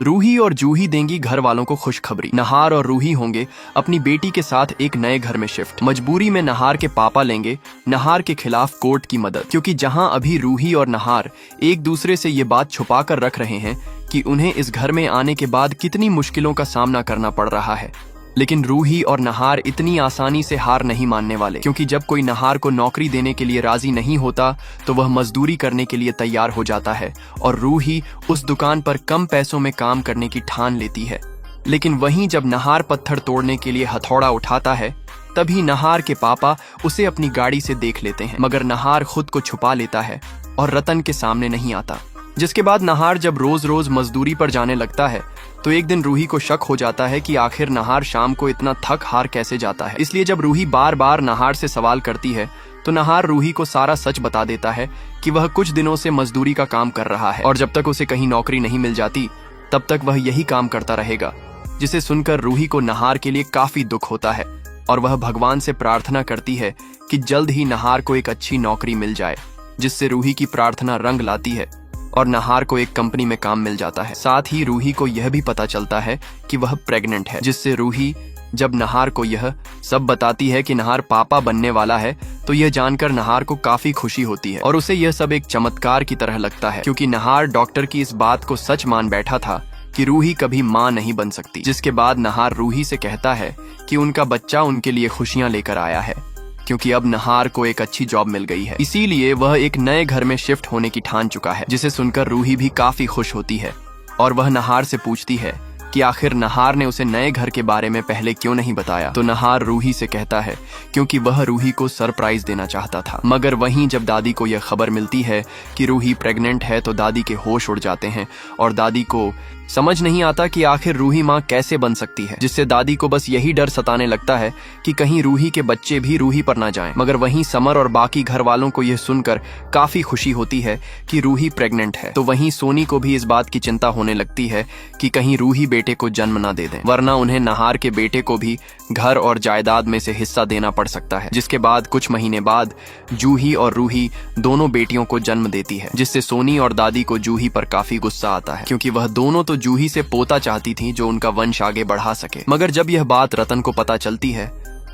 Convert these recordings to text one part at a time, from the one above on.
रूही और जूही देंगी घर वालों को खुशखबरी। नहार और रूही होंगे अपनी बेटी के साथ एक नए घर में शिफ्ट। मजबूरी में नहार के पापा लेंगे नहार के खिलाफ कोर्ट की मदद, क्योंकि जहां अभी रूही और नहार एक दूसरे से ये बात छुपा कर रख रहे हैं कि उन्हें इस घर में आने के बाद कितनी मुश्किलों का सामना करना पड़ रहा है, लेकिन रूही और नहार इतनी आसानी से हार नहीं मानने वाले, क्योंकि जब कोई नहार को नौकरी देने के लिए राजी नहीं होता तो वह मजदूरी करने के लिए तैयार हो जाता है और रूही उस दुकान पर कम पैसों में काम करने की ठान लेती है। लेकिन वहीं जब नहार पत्थर तोड़ने के लिए हथौड़ा उठाता है तभी नहार के पापा उसे अपनी गाड़ी से देख लेते हैं, मगर नहार खुद को छुपा लेता है और रतन के सामने नहीं आता। जिसके बाद नहार जब रोज रोज मजदूरी पर जाने लगता है तो एक दिन रूही को शक हो जाता है कि आखिर नहार शाम को इतना थक हार कैसे जाता है। इसलिए जब रूही बार बार नहार से सवाल करती है तो नहार रूही को सारा सच बता देता है कि वह कुछ दिनों से मजदूरी का काम कर रहा है और जब तक उसे कहीं नौकरी नहीं मिल जाती तब तक वह यही काम करता रहेगा। जिसे सुनकर रूही को नहार के लिए काफी दुख होता है और वह भगवान से प्रार्थना करती है कि जल्द ही नहार को एक अच्छी नौकरी मिल जाए, जिससे रूही की प्रार्थना रंग लाती है और नहार को एक कंपनी में काम मिल जाता है। साथ ही रूही को यह भी पता चलता है कि वह प्रेग्नेंट है, जिससे रूही जब नहार को यह सब बताती है कि नहार पापा बनने वाला है तो यह जानकर नहार को काफी खुशी होती है और उसे यह सब एक चमत्कार की तरह लगता है, क्योंकि नहार डॉक्टर की इस बात को सच मान बैठा था कि रूही कभी मां नहीं बन सकती। जिसके बाद नहार रूही से कहता है कि उनका बच्चा उनके लिए खुशियां लेकर आया है, क्योंकि अब नहार को एक अच्छी जॉब मिल गई है, इसीलिए वह एक नए घर में शिफ्ट होने की ठान चुका है। जिसे सुनकर रूही भी काफी खुश होती है और वह नहार से पूछती है कि आखिर नहार ने उसे नए घर के बारे में पहले क्यों नहीं बताया। तो नहार रूही से कहता है क्योंकि वह रूही को सरप्राइज देना चाहता था। मगर वहीं जब दादी को यह खबर मिलती है कि रूही प्रेग्नेंट है तो दादी के होश उड़ जाते हैं और दादी को समझ नहीं आता कि आखिर रूही माँ कैसे बन सकती है, जिससे दादी को बस यही डर सताने लगता है कि कहीं रूही के बच्चे भी रूही पर ना जाएं। मगर वहीं समर और बाकी घर वालों को यह सुनकर काफी खुशी होती है कि रूही प्रेग्नेंट है, तो वहीं सोनी को भी इस बात की चिंता होने लगती है कि कहीं रूही बेटे को जन्म ना दे दें, वरना उन्हें नहार के बेटे को भी घर और जायदाद में से हिस्सा देना पड़ सकता है। जिसके बाद कुछ महीने बाद जूही और रूही दोनों बेटियों को जन्म देती है, जिससे सोनी और दादी को जूही पर काफी गुस्सा आता है, क्योंकि वह दोनों तो जूही से पोता चाहती थी जो उनका वंश आगे बढ़ा सके। मगर जब यह बात रतन को पता चलती है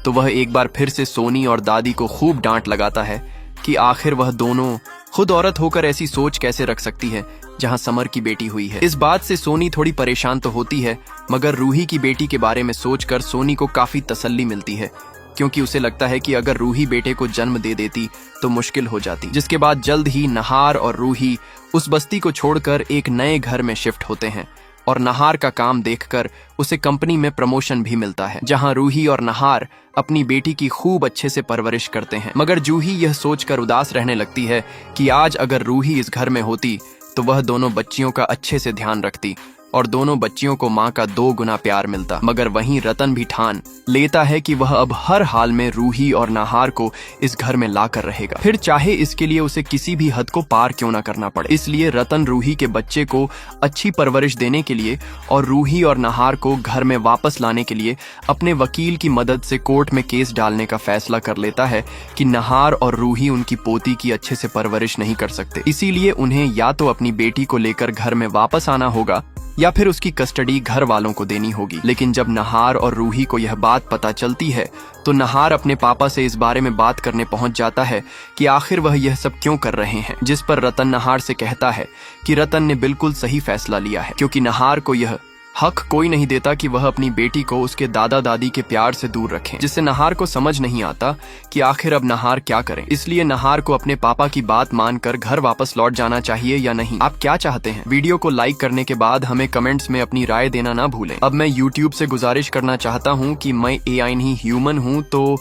तो वह एक बार फिर से सोनी और दादी को खूब डांट लगाता है कि आखिर वह दोनों खुद औरत होकर ऐसी सोच कैसे रख सकती है जहां समर की बेटी हुई है। इस बात से सोनी थोड़ी परेशान तो होती है, मगर रूही की बेटी के बारे में सोचकर सोनी को काफी तसल्ली मिलती है, क्योंकि उसे लगता है कि अगर रूही बेटे को जन्म दे देती तो मुश्किल हो जाती। जिसके बाद जल्द ही नहार और रूही उस बस्ती को छोड़कर एक नए घर में शिफ्ट होते हैं और नहार का काम देखकर उसे कंपनी में प्रमोशन भी मिलता है, जहां रूही और नहार अपनी बेटी की खूब अच्छे से परवरिश करते हैं। मगर जूही यह सोचकर उदास रहने लगती है कि आज अगर रूही इस घर में होती तो वह दोनों बच्चियों का अच्छे से ध्यान रखती और दोनों बच्चियों को माँ का 2 गुना प्यार मिलता। मगर वहीं रतन भी ठान लेता है कि वह अब हर हाल में रूही और नहार को इस घर में लाकर रहेगा, फिर चाहे इसके लिए उसे किसी भी हद को पार क्यों ना करना पड़े। इसलिए रतन रूही के बच्चे को अच्छी परवरिश देने के लिए और रूही और नहार को घर में वापस लाने के लिए अपने वकील की मदद से कोर्ट में केस डालने का फैसला कर लेता है कि नहार और रूही उनकी पोती की अच्छे से परवरिश नहीं कर सकते, इसीलिए उन्हें या तो अपनी बेटी को लेकर घर में वापस आना होगा या फिर उसकी कस्टडी घर वालों को देनी होगी। लेकिन जब नहार और रूही को यह बात पता चलती है तो नहार अपने पापा से इस बारे में बात करने पहुंच जाता है कि आखिर वह यह सब क्यों कर रहे हैं। जिस पर रतन नहार से कहता है कि रतन ने बिल्कुल सही फैसला लिया है, क्योंकि नहार को यह हक कोई नहीं देता कि वह अपनी बेटी को उसके दादा दादी के प्यार से दूर रखें। जिससे नहार को समझ नहीं आता कि आखिर अब नहार क्या करे। इसलिए नहार को अपने पापा की बात मानकर घर वापस लौट जाना चाहिए या नहीं। आप क्या चाहते हैं? वीडियो को लाइक करने के बाद हमें कमेंट्स में अपनी राय देना ना भूलें। अब मैं यूट्यूब से गुजारिश करना चाहता हूँ कि मैं AI नहीं ह्यूमन हूँ, तो